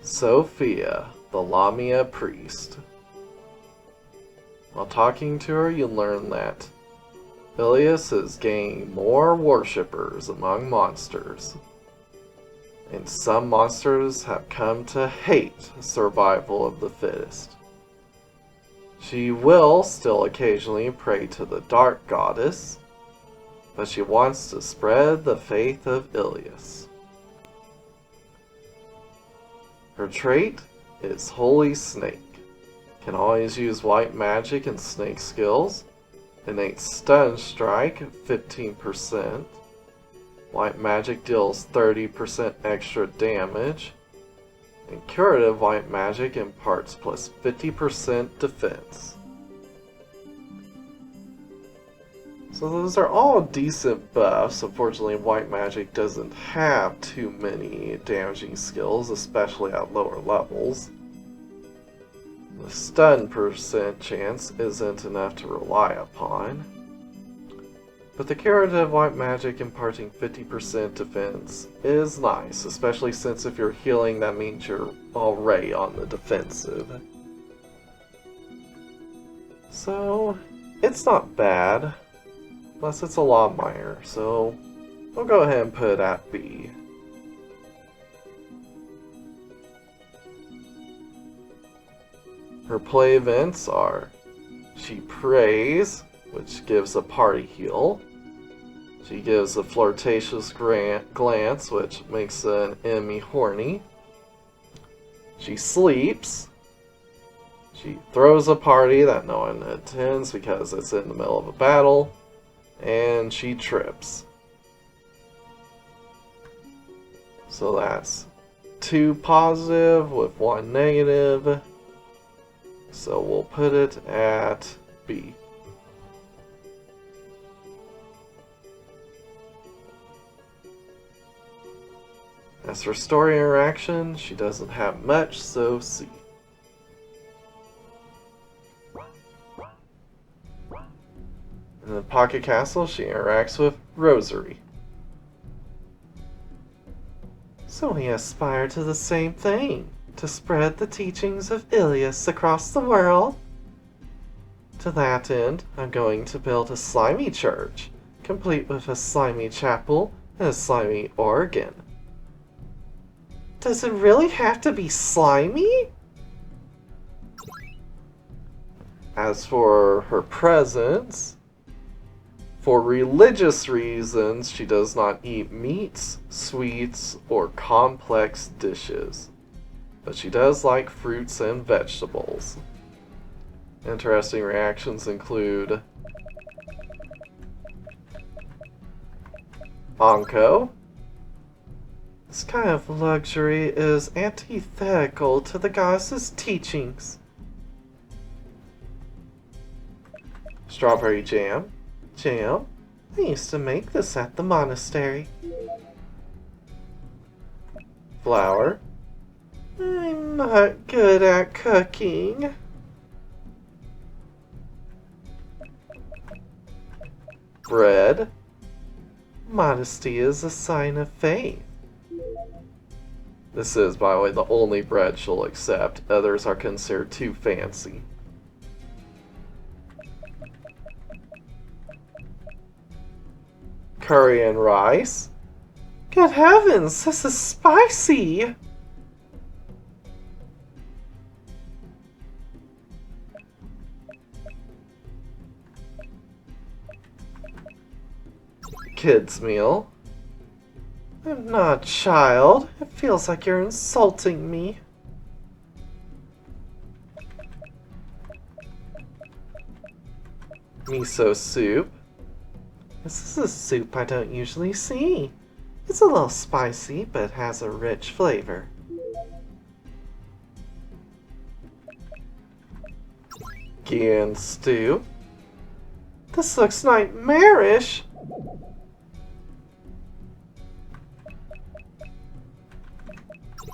Sophia, the Lamia priest. While talking to her, you learn that Ilias is gaining more worshippers among monsters, and some monsters have come to hate survival of the fittest. She will still occasionally pray to the Dark Goddess, but she wants to spread the faith of Ilias. Her trait is Holy Snake. Can always use white magic and snake skills. Innate stun strike 15%. White magic deals 30% extra damage. And curative white magic imparts plus 50% defense. So those are all decent buffs. Unfortunately, white magic doesn't have too many damaging skills, especially at lower levels. The stun percent chance isn't enough to rely upon. But the curative white magic imparting 50% defense is nice, especially since if you're healing, that means you're already on the defensive. So, it's not bad. Plus it's a Lawmire, so we'll go ahead and put it at B. Her play events are, she prays, which gives a party heal. She gives a flirtatious glance, which makes an enemy horny. She sleeps. She throws a party that no one attends because it's in the middle of a battle. And she trips. So that's 2 positive with 1 negative. So we'll put it at B. As for story interaction, she doesn't have much, so C. In the Pocket Castle, she interacts with Rosary. So we aspire to the same thing, to spread the teachings of Ilias across the world. To that end, I'm going to build a slimy church, complete with a slimy chapel and a slimy organ. Does it really have to be slimy? As for her presents, for religious reasons, she does not eat meats, sweets, or complex dishes. But she does like fruits and vegetables. Interesting reactions include Anko. This kind of luxury is antithetical to the goddess's teachings. Strawberry jam. Jam? I used to make this at the monastery. Flour. I'm not good at cooking. Bread. Modesty is a sign of faith. This is, by the way, the only bread she'll accept. Others are considered too fancy. Curry and rice. Good heavens, this is spicy! Kids meal. I'm not a child. It feels like you're insulting me. Miso soup. This is a soup I don't usually see. It's a little spicy, but has a rich flavor. Gian stew. This looks nightmarish.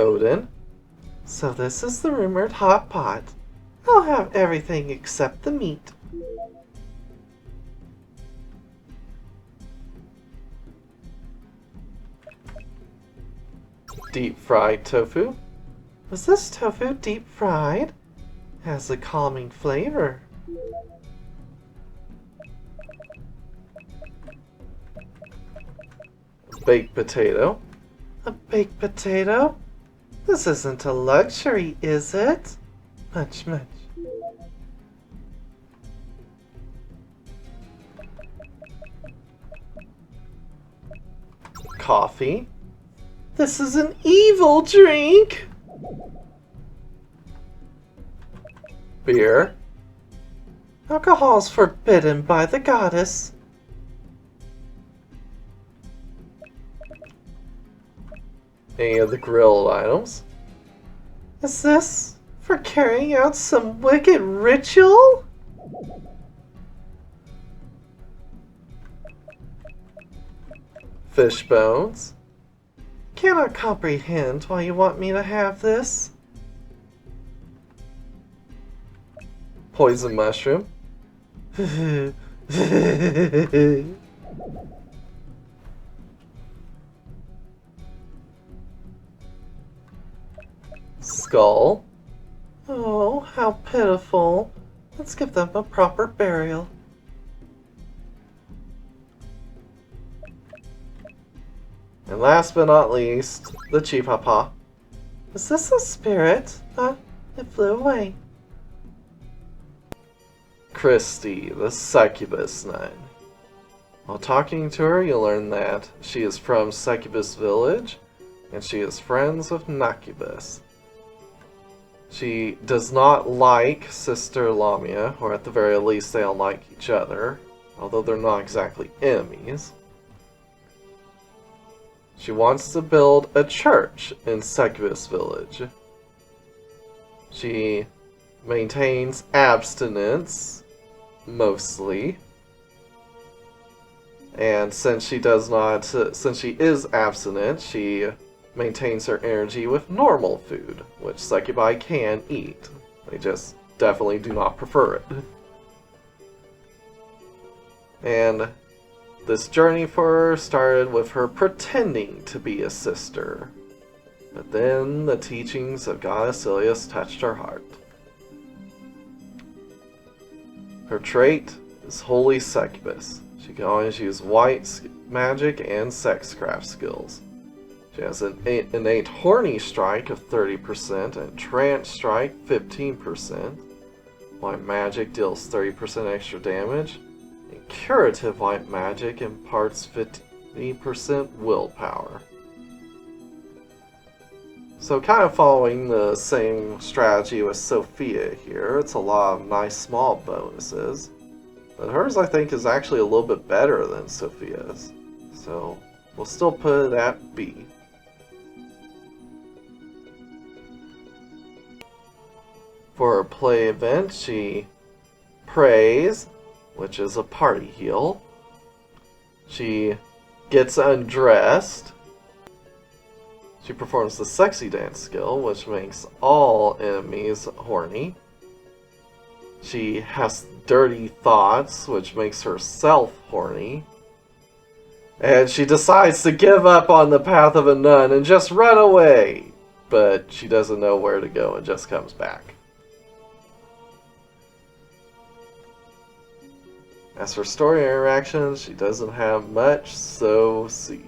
Odin. So this is the rumored hot pot. I'll have everything except the meat. Deep fried tofu. Was this tofu deep fried? Has a calming flavor. Baked potato. A baked potato? This isn't a luxury, is it? Much, much. Coffee. This is an evil drink! Beer. Alcohol's forbidden by the goddess. Any of the grilled items? Is this for carrying out some wicked ritual? Fish bones. Cannot comprehend why you want me to have this. Poison mushroom. Skull. Oh, how pitiful. Let's give them a proper burial. And last but not least, the Chipapa. Is this a spirit? It flew away. Christy, the succubus nun. While talking to her, you'll learn that she is from Succubus Village, and she is friends with Nakubus. She does not like Sister Lamia, or at the very least they don't like each other, although they're not exactly enemies. She wants to build a church in Succubus Village. She maintains abstinence, mostly. And since she is abstinent, she maintains her energy with normal food, which succubi can eat. They just definitely do not prefer it. And this journey for her started with her pretending to be a sister. But then the teachings of Goddess Ilias touched her heart. Her trait is Holy Succubus. She can always use white magic and sexcraft skills. She has an innate horny strike of 30% and trance strike 15%. White magic deals 30% extra damage. And curative white magic imparts 50% willpower. So kind of following the same strategy with Sophia here. It's a lot of nice small bonuses. But hers, I think, is actually a little bit better than Sophia's. So we'll still put it at B. For her play event, she prays, which is a party heal. She gets undressed. She performs the sexy dance skill, which makes all enemies horny. She has dirty thoughts, which makes herself horny. And she decides to give up on the path of a nun and just run away. But she doesn't know where to go and just comes back. As for story interactions, she doesn't have much, so see.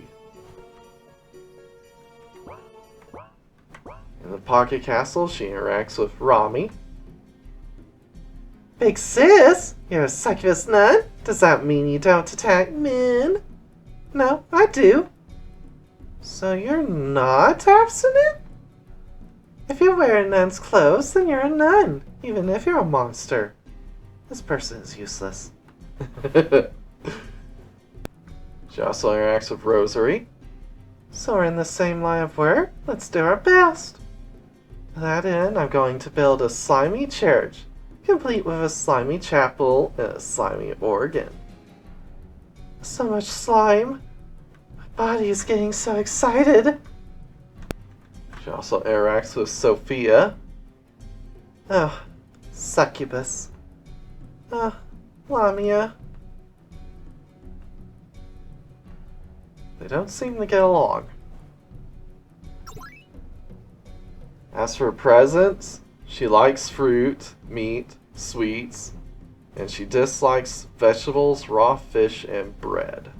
In the Pocket Castle, she interacts with Rami. Big sis, you're a succubus nun? Does that mean you don't attack men? No, I do. So you're not abstinent? If you wear a nun's clothes, then you're a nun, even if you're a monster. This person is useless. She also interacts with Rosary. So we're in the same line of work. Let's do our best. To that end, I'm going to build a slimy church, complete with a slimy chapel and a slimy organ. So much slime. My body is getting so excited. She also interacts with Sophia. Oh, succubus. Lamia. They don't seem to get along. As for presents, she likes fruit, meat, sweets, and she dislikes vegetables, raw fish, and bread.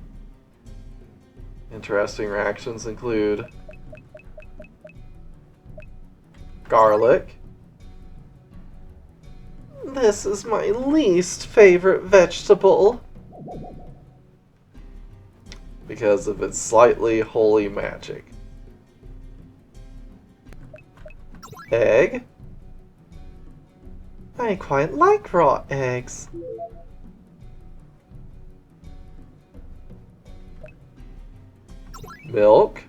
Interesting reactions include garlic. This is my least favorite vegetable because of its slightly holy magic. Egg. I quite like raw eggs. Milk.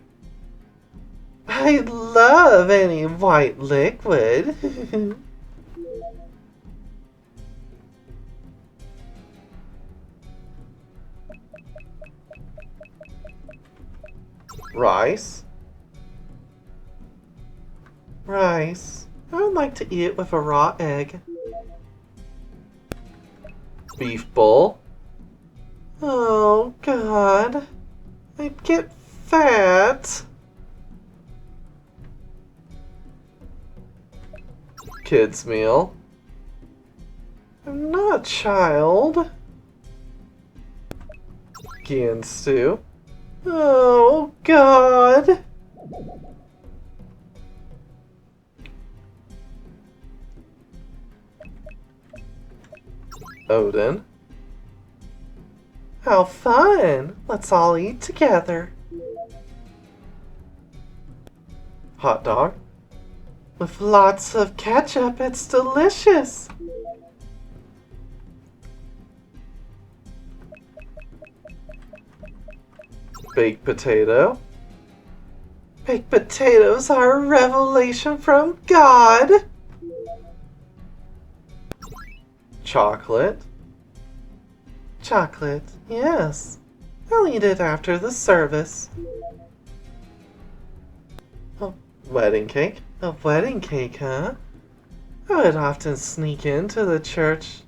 I love any white liquid. Rice. Rice. I would like to eat it with a raw egg. Beef bowl. Oh, God. I'd get fat. Kids meal. I'm not a child. Gian stew. Oh, God. Odin. How fun! Let's all eat together. Hot dog. With lots of ketchup, it's delicious. Baked potato. Baked potatoes are a revelation from God. Chocolate. Chocolate, yes. I'll eat it after the service. A wedding cake? A wedding cake, huh? I would often sneak into the church.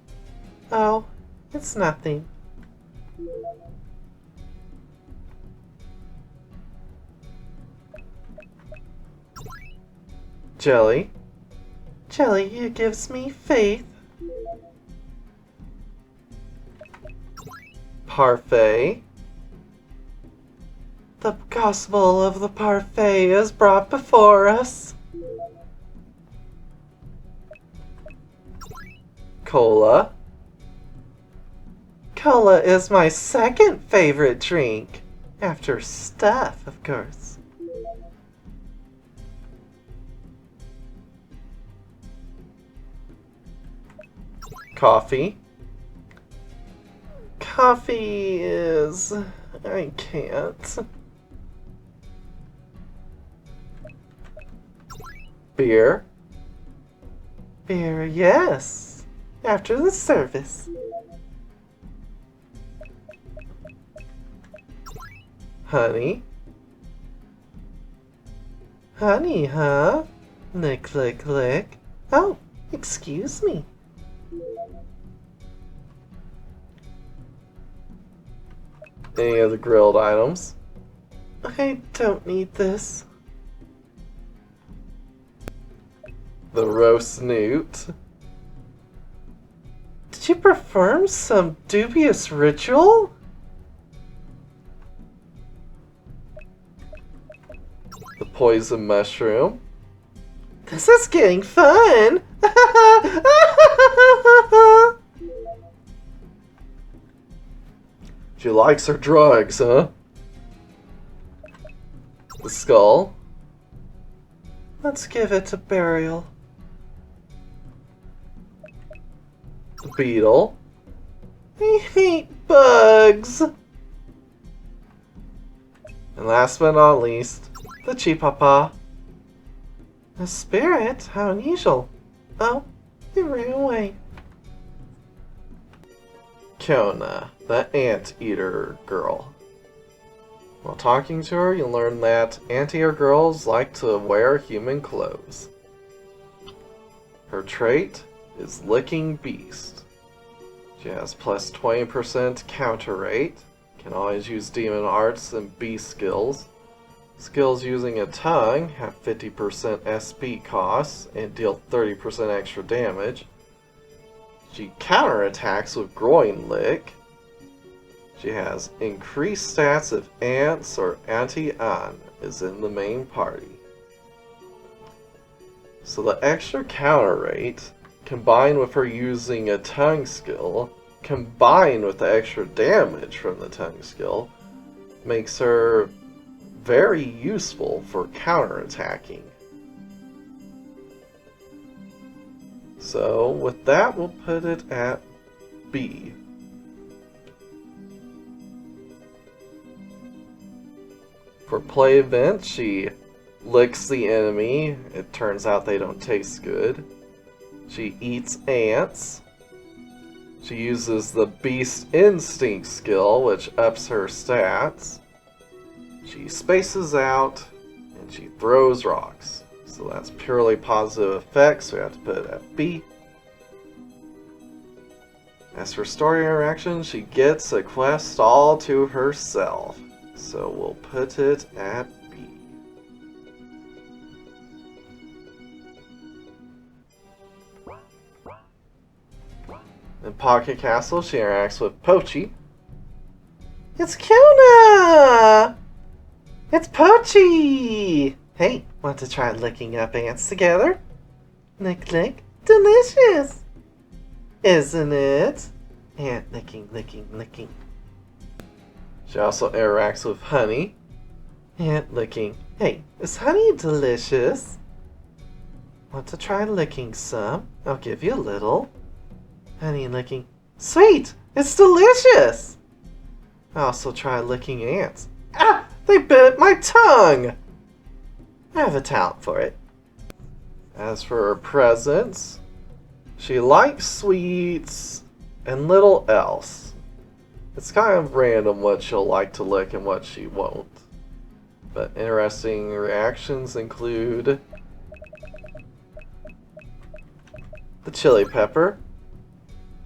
Oh, it's nothing. Jelly. Jelly, it gives me faith. Parfait. The gospel of the parfait is brought before us. Cola. Cola is my second favorite drink. After stuff, of course. Coffee. Coffee is... I can't. Beer. Beer, yes. After the service. Honey. Honey, huh? Lick, lick, lick. Oh, excuse me. Any of the grilled items? I don't need this. The roast newt. Did you perform some dubious ritual? The poison mushroom. This is getting fun! She likes her drugs, huh? The skull. Let's give it a burial. The beetle. I hate bugs. And last but not least, the chipapa. A spirit? How unusual. Oh, it ran away. Kiona, the anteater girl. While talking to her, you'll learn that anteater girls like to wear human clothes. Her trait is Licking Beast. She has plus 20% counter rate, can always use demon arts and beast skills, Skills using a tongue have 50% SP costs and deal 30% extra damage. She counterattacks with Groin Lick. She has increased stats if Ants or Anti-An is in the main party. So the extra counter rate, combined with her using a tongue skill, combined with the extra damage from the tongue skill, makes her very useful for counterattacking. So with that, we'll put it at B. For play event, she licks the enemy. It turns out they don't taste good. She eats ants. She uses the Beast Instinct skill, which ups her stats. She spaces out, and she throws rocks. So that's purely positive effects, so we have to put it at B. As for story interaction, she gets a quest all to herself. So we'll put it at B. In Pocket Castle, she interacts with Pochi. It's Kuna! It's Pochi! Hey, want to try licking up ants together? Lick, lick. Delicious! Isn't it? Ant licking, licking, licking. She also interacts with Honey. Ant licking. Hey, is honey delicious? Want to try licking some? I'll give you a little. Honey licking. Sweet! It's delicious! I also try licking ants. Ah! They bit my tongue! I have a talent for it. As for her presents, she likes sweets and little else. It's kind of random what she'll like to lick and what she won't. But interesting reactions include the chili pepper.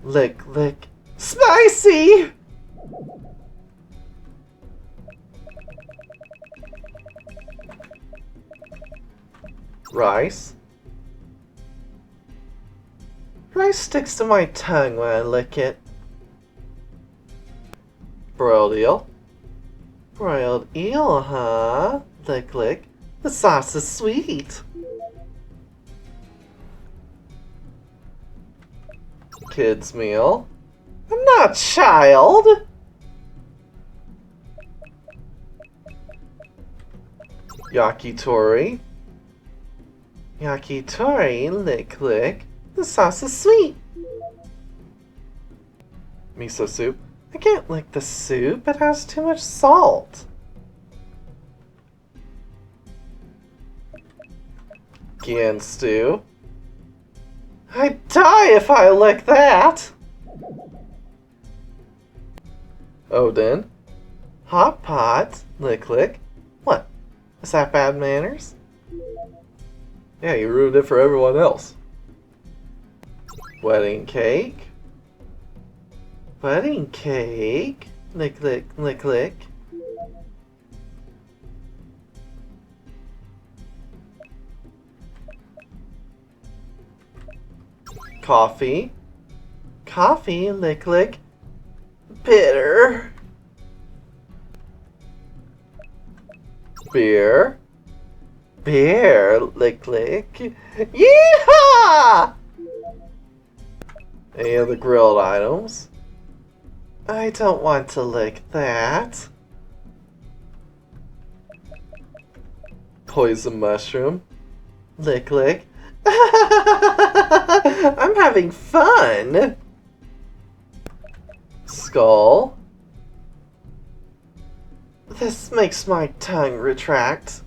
Lick, lick. Spicy! Rice. Rice sticks to my tongue when I lick it. Broiled eel. Broiled eel, huh? Lick, lick. The sauce is sweet. Kids meal. I'm not a child. Yakitori. Yakitori, lick, lick. The sauce is sweet. Miso soup. I can't lick the soup. It has too much salt. Gian stew. I'd die if I lick that. Odin. Hot pot. Lick, lick. What? Is that bad manners? Yeah, you ruined it for everyone else. Wedding cake. Wedding cake. Lick, lick, lick, lick. Coffee. Coffee, lick, lick. Bitter. Beer. Beer, lick, lick. Yeehaw! Any of the grilled items? I don't want to lick that. Poison mushroom. Lick, lick. I'm having fun. Skull. This makes my tongue retract.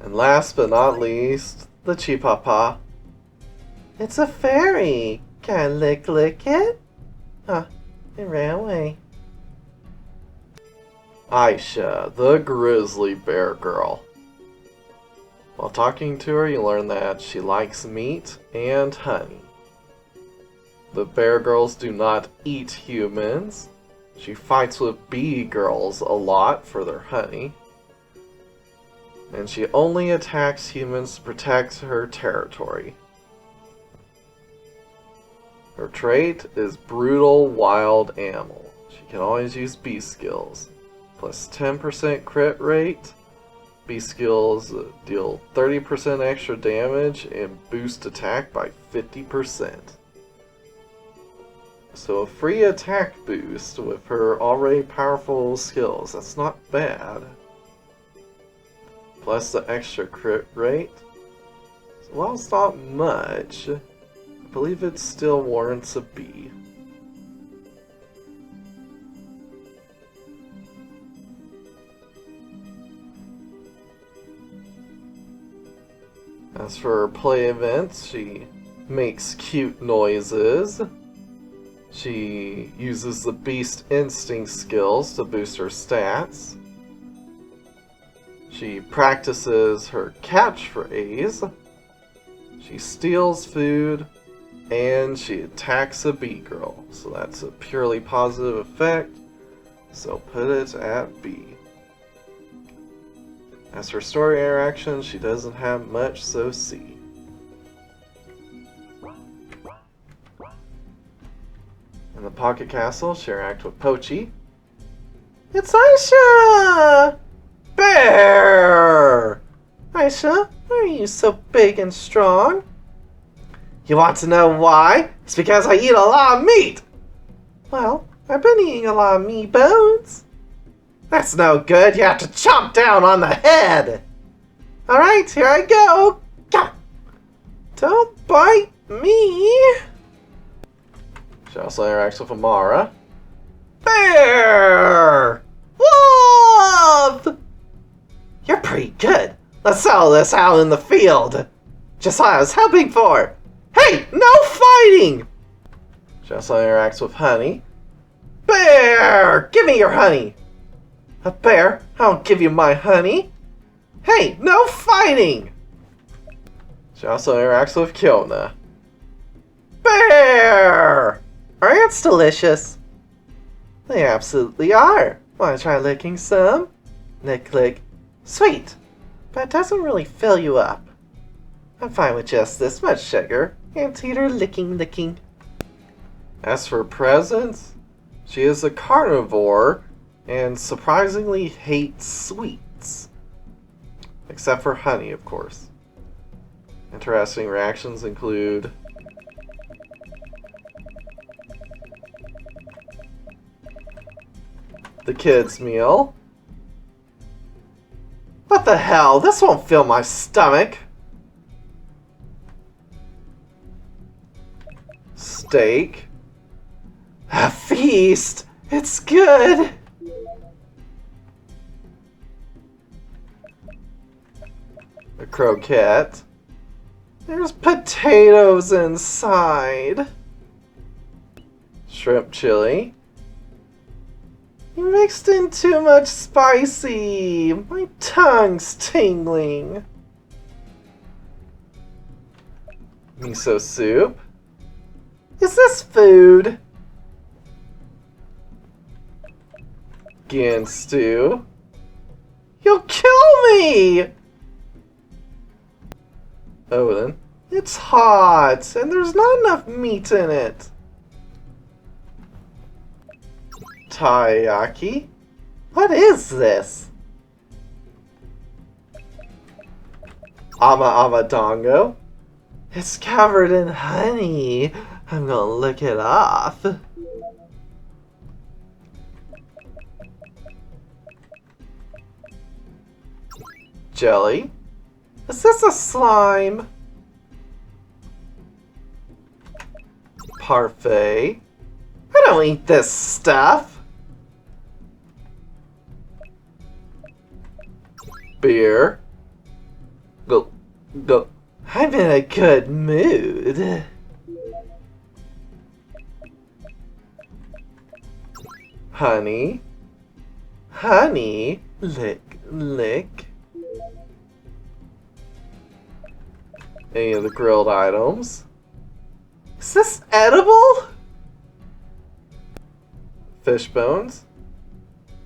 And last but not least, the Chipapa. It's a fairy. Can I lick it? Huh, it ran away. Aisha, the grizzly bear girl. While talking to her, you learn that she likes meat and honey. The bear girls do not eat humans. She fights with bee girls a lot for their honey. And she only attacks humans to protect her territory. Her trait is brutal wild animal. She can always use bee skills. Plus 10% crit rate. Bee skills deal 30% extra damage and boost attack by 50%. So a free attack boost with her already powerful skills. That's not bad. Plus the extra crit rate. So while it's not much, I believe it still warrants a B. As for her play events, she makes cute noises. She uses the Beast Instinct skills to boost her stats. She practices her catchphrase. She steals food. And she attacks a bee girl. So that's a purely positive effect. So put it at B. As for story interaction, she doesn't have much, so C. In the Pocket Castle, she interacts with Pochi. It's Aisha! Bear! Aisha, why are you so big and strong? You want to know why? It's because I eat a lot of meat! Well, I've been eating a lot of meat bones. That's no good. You have to chomp down on the head. Alright, here I go. Go! Don't bite me. She also interacts with Amara. Bear! Wolf! You're pretty good. Let's settle this out in the field. Just what I was hoping for. Hey, no fighting! She also interacts with Honey. Bear! Give me your honey! A bear? I'll give you my honey. Hey, no fighting! She also interacts with Kiona. Bear! Are ants delicious? They absolutely are. Want to try licking some? Lick, lick. Sweet, but it doesn't really fill you up. I'm fine with just this much sugar. Anteater licking, licking. As for presents, she is a carnivore and surprisingly hates sweets. Except for honey, of course. Interesting reactions include the kids' meal. What the hell? This won't fill my stomach. Steak. A feast. It's good. A croquette. There's potatoes inside. Shrimp chili. You mixed in too much spicy. My tongue's tingling. Miso soup. Is this food? Gan stew. You'll kill me! Odin. It's hot, and there's not enough meat in it. Taiyaki? What is this? Ama Dongo? It's covered in honey. I'm gonna lick it off. Jelly? Is this a slime? Parfait? I don't eat this stuff. Beer? Go. I'm in a good mood. Honey? Honey? Lick, lick. Any of the grilled items? Is this edible? Fish bones?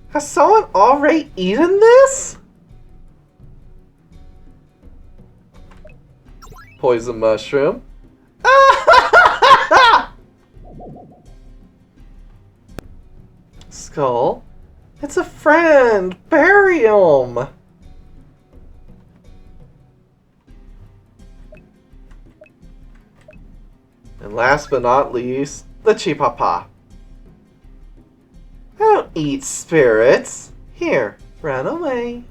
Has someone already eaten this? Poison mushroom. Skull. It's a friend. Bury him. And last but not least, the chipapa. I don't eat spirits. Here, run away.